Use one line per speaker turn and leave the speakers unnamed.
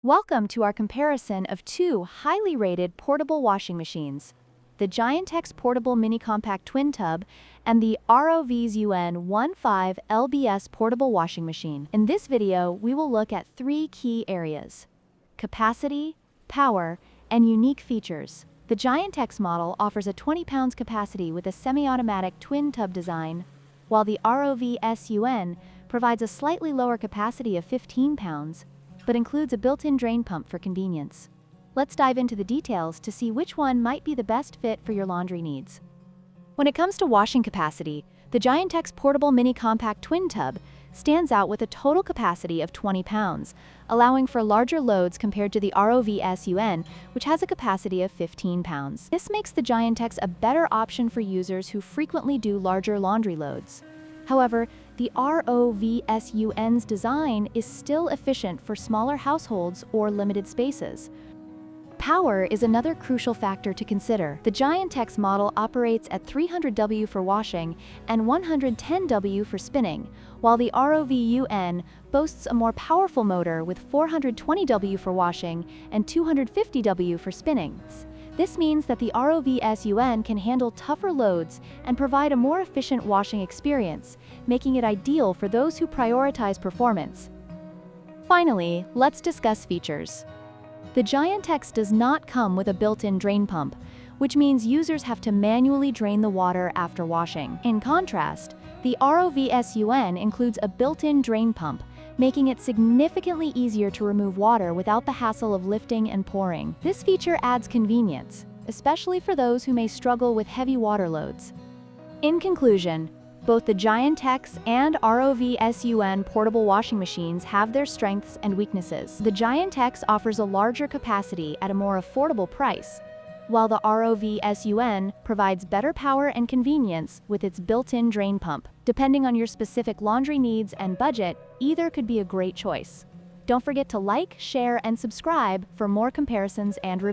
Welcome to our comparison of two highly rated portable washing machines, the Giantex Portable Mini Compact Twin Tub and the ROVSUN 15 LBS Portable Washing Machine. In this video, we will look at three key areas: capacity, power, and unique features. The Giantex model offers a 20 pounds capacity with a semi-automatic twin tub design, while the ROVSUN provides a slightly lower capacity of 15 pounds, but includes a built-in drain pump for convenience. Let's dive into the details to see which one might be the best fit for your laundry needs. When it comes to washing capacity, the Giantex Portable Mini Compact Twin Tub stands out with a total capacity of 20 pounds, allowing for larger loads compared to the ROVSUN, which has a capacity of 15 pounds. This makes the Giantex a better option for users who frequently do larger laundry loads. However, the ROVSUN's design is still efficient for smaller households or limited spaces. Power is another crucial factor to consider. The Giantex model operates at 300 W for washing and 110 W for spinning, while the ROVSUN boasts a more powerful motor with 420 W for washing and 250 W for spinning. This means that the ROVSUN can handle tougher loads and provide a more efficient washing experience, making it ideal for those who prioritize performance. Finally, let's discuss features. The Giantex does not come with a built-in drain pump, which means users have to manually drain the water after washing. In contrast, the ROVSUN includes a built-in drain pump, making it significantly easier to remove water without the hassle of lifting and pouring. This feature adds convenience, especially for those who may struggle with heavy water loads. In conclusion, both the Giantex and ROVSUN portable washing machines have their strengths and weaknesses. The Giantex offers a larger capacity at a more affordable price, while the ROVSUN provides better power and convenience with its built-in drain pump. Depending on your specific laundry needs and budget, either could be a great choice. Don't forget to like, share, and subscribe for more comparisons and reviews.